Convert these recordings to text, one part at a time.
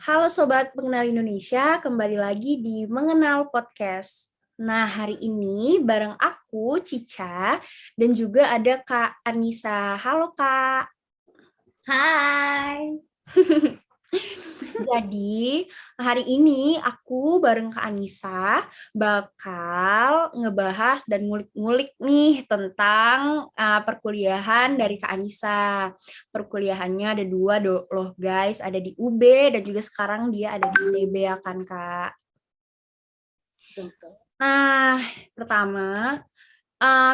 Halo Sobat Pengenal Indonesia, kembali lagi di Mengenal Podcast. Nah, hari ini bareng aku, Cica, dan juga ada Kak Anissa. Halo Kak. Hai. Jadi, hari ini aku bareng Kak Anissa bakal ngebahas dan ngulik-ngulik nih tentang perkuliahan dari Kak Anissa. Perkuliahannya ada dua loh guys, ada di UB dan juga sekarang dia ada di ITB ya kan Kak. Nah, pertama,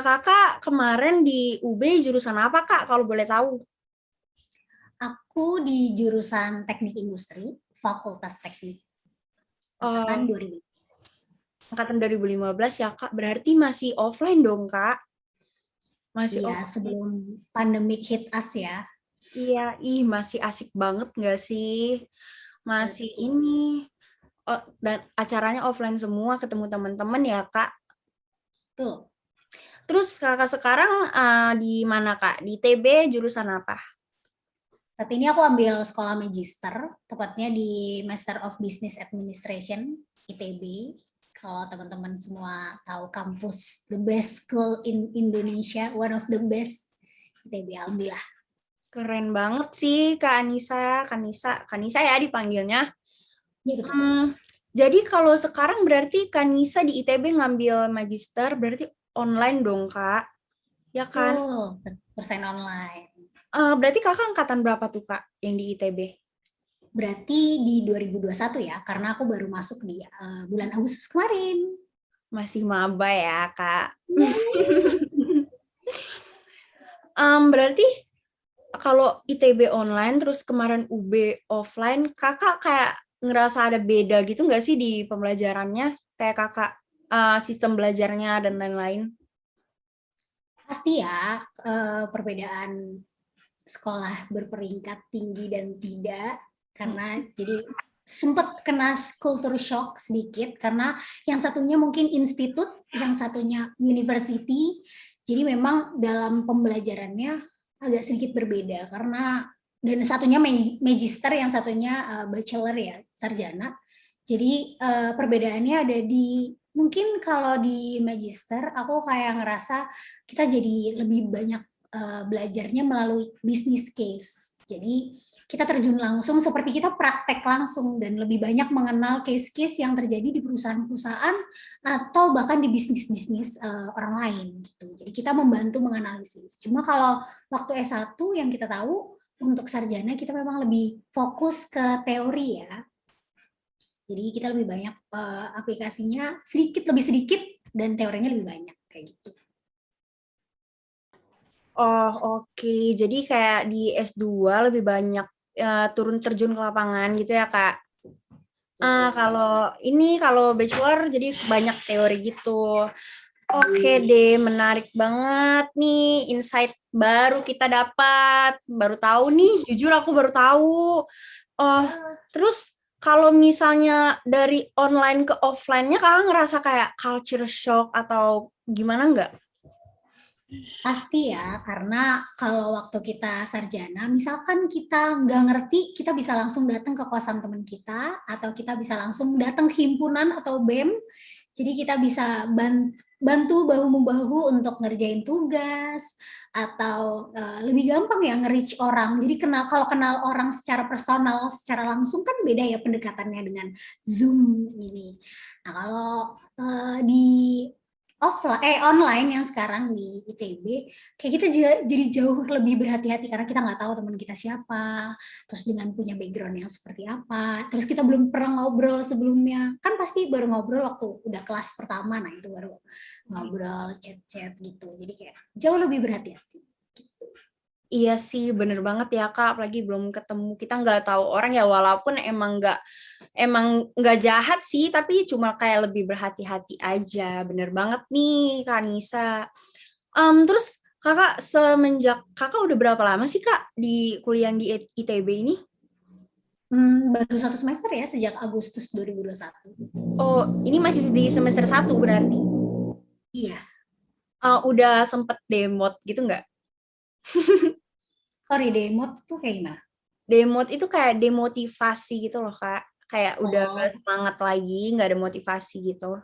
Kakak kemarin di UB jurusan apa Kak kalau boleh tahu? Aku di jurusan Teknik Industri, Fakultas Teknik, angkatan 2000. Angkatan 2015 ya Kak, berarti masih offline dong Kak? Masih Iya, offline. sebelum pandemic hit us ya. Iya, masih asik banget nggak sih? Masih Betul. ini, dan acaranya offline semua, ketemu teman-teman ya Kak. Tuh. Terus Kakak sekarang di mana Kak? Di ITB jurusan apa? Saat ini aku ambil sekolah magister, tepatnya di Master of Business Administration, ITB. Kalau teman-teman semua tahu kampus the best school in Indonesia, one of the best, ITB, alhamdulillah. Keren banget sih Kak Anissa, Kanisa ya dipanggilnya. Iya betul. Jadi kalau sekarang berarti Kanisa di ITB ngambil magister, berarti online dong Kak? Ya kan? Tuh, persen online. Berarti Kakak angkatan berapa tuh Kak yang di ITB? Berarti di 2021 ya, karena aku baru masuk di bulan Agustus kemarin. Masih maba ya Kak? Berarti kalau ITB online terus kemarin UB offline, Kakak kayak ngerasa ada beda gitu nggak sih di pembelajarannya? Kayak Kakak sistem belajarnya dan lain-lain? Pasti ya, perbedaan sekolah berperingkat tinggi dan tidak, karena jadi sempat kena culture shock sedikit, karena yang satunya mungkin institut, yang satunya university, jadi memang dalam pembelajarannya agak sedikit berbeda, karena dan satunya magister, yang satunya bachelor ya, sarjana. Jadi perbedaannya ada di, mungkin kalau di magister aku kayak ngerasa kita jadi lebih banyak belajarnya melalui business case. Jadi kita terjun langsung seperti kita praktek langsung dan lebih banyak mengenal case-case yang terjadi di perusahaan-perusahaan atau bahkan di bisnis-bisnis orang lain gitu. Jadi kita membantu menganalisis. Cuma kalau waktu S1 yang kita tahu, untuk sarjana kita memang lebih fokus ke teori ya. Jadi kita lebih banyak aplikasinya lebih sedikit dan teorinya lebih banyak kayak gitu. Oh, oke. Jadi kayak di S2 lebih banyak turun terjun ke lapangan gitu ya, Kak? Kalau bachelor jadi banyak teori gitu. Oke deh, menarik banget nih insight baru kita dapat. Baru tahu nih, jujur aku baru tahu. Oh, terus kalau misalnya dari online ke offline-nya kakak ngerasa kayak culture shock atau gimana nggak? Pasti ya, karena kalau waktu kita sarjana, misalkan kita nggak ngerti, kita bisa langsung datang ke kosan teman kita, atau kita bisa langsung datang ke himpunan atau BEM, jadi kita bisa bantu bahu-membahu untuk ngerjain tugas, atau lebih gampang ya nge-reach orang. Jadi kalau kenal orang secara personal, secara langsung kan beda ya pendekatannya dengan Zoom ini. Nah kalau di online yang sekarang di ITB, kayak kita jadi jauh lebih berhati-hati karena kita nggak tahu teman kita siapa, terus dengan punya background yang seperti apa, terus kita belum pernah ngobrol sebelumnya, kan pasti baru ngobrol waktu udah kelas pertama, nah itu baru ngobrol, chat-chat gitu, jadi kayak jauh lebih berhati-hati. Iya sih, bener banget ya Kak. Apalagi belum ketemu, kita nggak tahu orang ya. Walaupun emang nggak jahat sih, tapi cuma kayak lebih berhati-hati aja. Bener banget nih Kak Nisa. Terus Kakak semenjak Kakak udah berapa lama sih Kak di kuliah di ITB ini? Baru 1 semester ya, sejak Agustus 2021. Oh, ini masih di semester 1 berarti. Iya. Udah sempet demot gitu nggak? Sorry, demo tuh kayak gimana? Demot itu kayak demotivasi gitu loh Kak. Kayak udah Oh, gak semangat lagi, nggak ada motivasi gitu.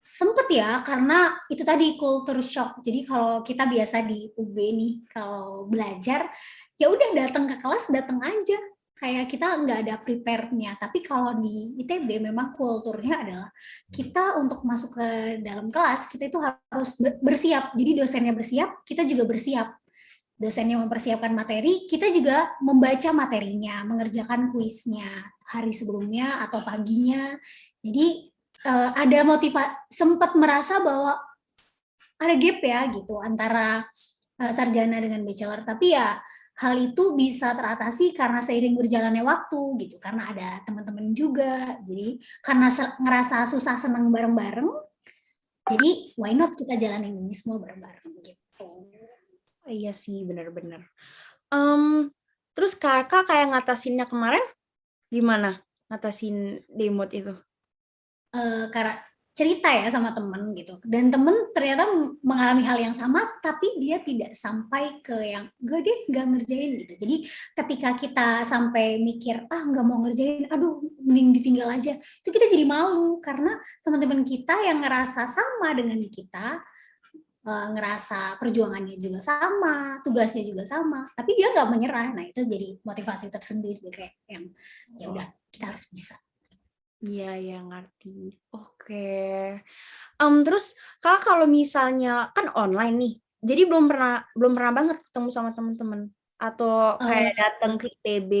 sempet ya, karena itu tadi culture shock. Jadi kalau kita biasa di UB nih, kalau belajar, ya udah datang ke kelas, datang aja. Kayak kita nggak ada prepare-nya. Tapi kalau di ITB memang kulturnya adalah kita untuk masuk ke dalam kelas, kita itu harus bersiap. Jadi dosennya bersiap, kita juga bersiap. Dosennya mempersiapkan materi, kita juga membaca materinya, mengerjakan kuisnya hari sebelumnya atau paginya. Jadi ada motivasi, sempat merasa bahwa ada gap ya gitu antara sarjana dengan bachelor, tapi ya hal itu bisa teratasi karena seiring berjalannya waktu gitu, karena ada teman-teman juga, jadi karena ngerasa susah senang bareng-bareng, jadi why not kita jalanin ini semua bareng-bareng gitu. Oh, iya sih, bener-bener. Terus kakak kayak ngatasinnya kemarin gimana? Ngatasin demot itu? Karena cerita ya sama temen gitu, dan temen ternyata mengalami hal yang sama tapi dia tidak sampai ke yang gak deh gak ngerjain gitu. Jadi ketika kita sampai mikir nggak mau ngerjain, aduh mending ditinggal aja, itu kita jadi malu karena teman-teman kita yang ngerasa sama dengan kita, ngerasa perjuangannya juga sama, tugasnya juga sama, tapi dia nggak menyerah. Nah itu jadi motivasi tersendiri kayak yang ya udah kita harus bisa. Iya, ya ngerti. Oke. Terus kakak kalau misalnya kan online nih, jadi belum pernah banget ketemu sama teman-teman atau kayak Uh, datang ke ITB.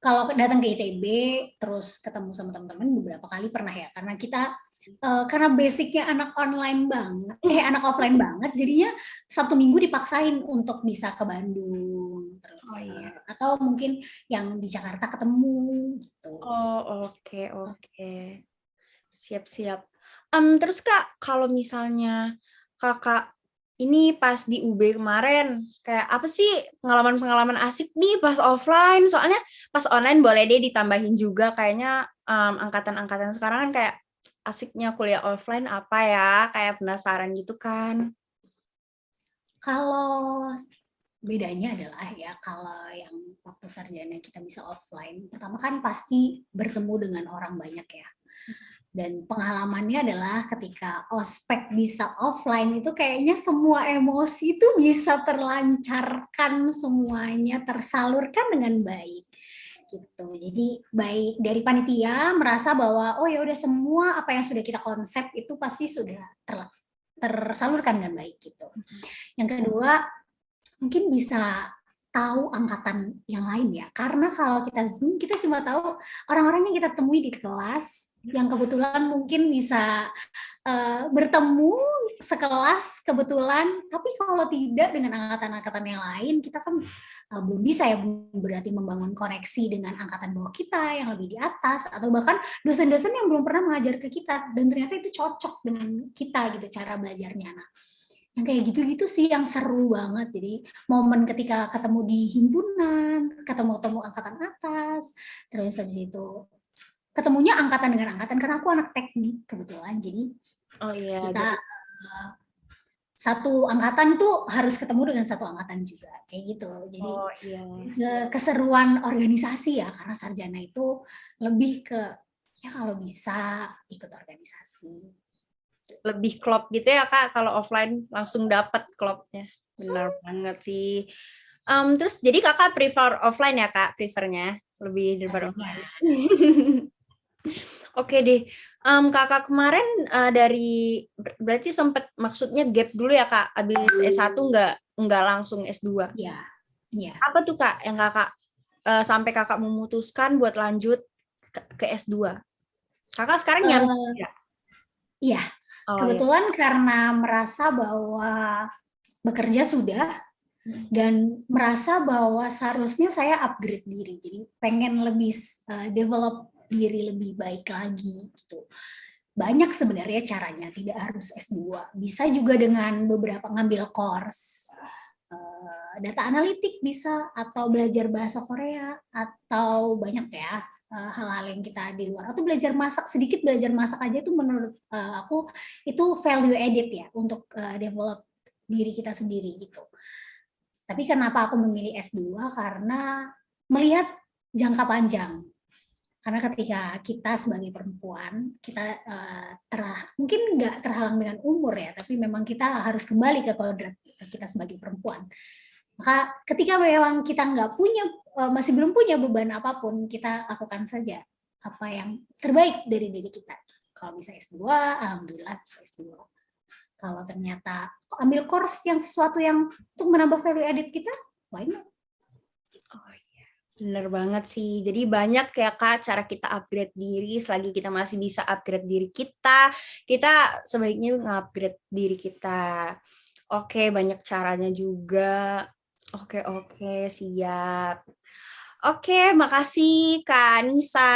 Kalau datang ke ITB terus ketemu sama teman-teman beberapa kali pernah ya, karena kita karena basicnya anak online banget, anak offline banget, jadinya Sabtu Minggu dipaksain untuk bisa ke Bandung, terus Oh iya. atau mungkin yang di Jakarta ketemu gitu. Oh, oke, oke. Siap-siap. Terus Kak, kalau misalnya Kakak ini pas di UB kemarin, kayak apa sih pengalaman-pengalaman asik nih pas offline? Soalnya pas online boleh deh ditambahin juga kayaknya angkatan-angkatan sekarang kan kayak asiknya kuliah offline apa ya? Kayak penasaran gitu kan. Kalau bedanya adalah ya, kalau yang waktu sarjana kita bisa offline, pertama kan pasti bertemu dengan orang banyak ya. Dan pengalamannya adalah ketika ospek bisa offline itu kayaknya semua emosi itu bisa terlancarkan, semuanya tersalurkan dengan baik gitu. Jadi baik dari panitia merasa bahwa oh ya udah semua apa yang sudah kita konsep itu pasti sudah tersalurkan dengan baik gitu. Yang kedua, mungkin bisa tahu angkatan yang lain ya. Karena kalau kita Zoom, kita cuma tahu orang-orang yang kita temui di kelas, yang kebetulan mungkin bisa bertemu sekelas kebetulan, tapi kalau tidak dengan angkatan-angkatan yang lain, kita kan belum bisa ya berarti membangun koneksi dengan angkatan bawah kita yang lebih di atas, atau bahkan dosen-dosen yang belum pernah mengajar ke kita, dan ternyata itu cocok dengan kita gitu cara belajarnya. Nah, yang kayak gitu-gitu sih yang seru banget. Jadi momen ketika ketemu di himpunan, ketemu angkatan atas, terus habis itu ketemunya angkatan dengan angkatan, karena aku anak teknik kebetulan. Jadi Oh iya, kita jadi satu angkatan tuh harus ketemu dengan satu angkatan juga kayak gitu. Jadi oh iya. keseruan organisasi ya, karena sarjana itu lebih ke ya kalau bisa ikut organisasi. Lebih klop gitu ya Kak, kalau offline langsung dapat klopnya. Benar banget sih. Terus jadi Kakak prefer offline ya Kak, prefernya lebih daripada Pastinya. online. Oke deh, Kakak kemarin dari berarti sempat maksudnya gap dulu ya Kak, habis S1 nggak langsung S2. Iya, iya. Apa tuh Kak yang Kakak sampai Kakak memutuskan buat lanjut ke S2? Kakak sekarang nyampe ya? Iya, Oh ya. kebetulan karena merasa bahwa bekerja sudah dan merasa bahwa seharusnya saya upgrade diri. Jadi pengen lebih develop diri lebih baik lagi gitu. Banyak sebenarnya caranya, tidak harus S2. Bisa juga dengan beberapa ngambil course data analitik bisa, atau belajar bahasa Korea, atau banyak ya hal-hal yang kita di luar, atau belajar masak, sedikit belajar masak aja itu menurut aku itu value added ya untuk develop diri kita sendiri gitu. Tapi kenapa aku memilih S2? Karena melihat jangka panjang. Karena ketika kita sebagai perempuan, kita mungkin nggak terhalang dengan umur ya, tapi memang kita harus kembali ke kodrat kita sebagai perempuan. Maka ketika memang kita nggak punya, masih belum punya beban apapun, kita lakukan saja apa yang terbaik dari diri kita. Kalau bisa S2, alhamdulillah bisa S2. Kalau ternyata ambil course yang sesuatu yang untuk menambah value added kita, why not? Oh iya, bener banget sih. Jadi banyak ya Kak cara kita upgrade diri. Selagi kita masih bisa upgrade diri kita sebaiknya nge-upgrade diri kita. Oke, banyak caranya juga. Oke, siap. Oke, makasih Kak Anissa.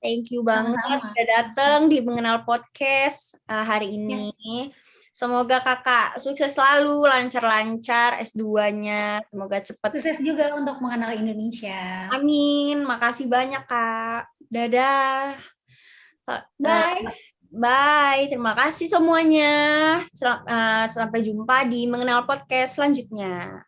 Thank you banget Sama-sama. udah datang di Mengenal Podcast hari ini. Yes. Semoga Kakak sukses selalu, lancar-lancar S2-nya. Semoga cepat. Sukses juga untuk mengenal Indonesia. Amin. Makasih banyak, Kak. Dadah. Bye. Bye. Terima kasih semuanya. Sampai jumpa di Mengenal Podcast selanjutnya.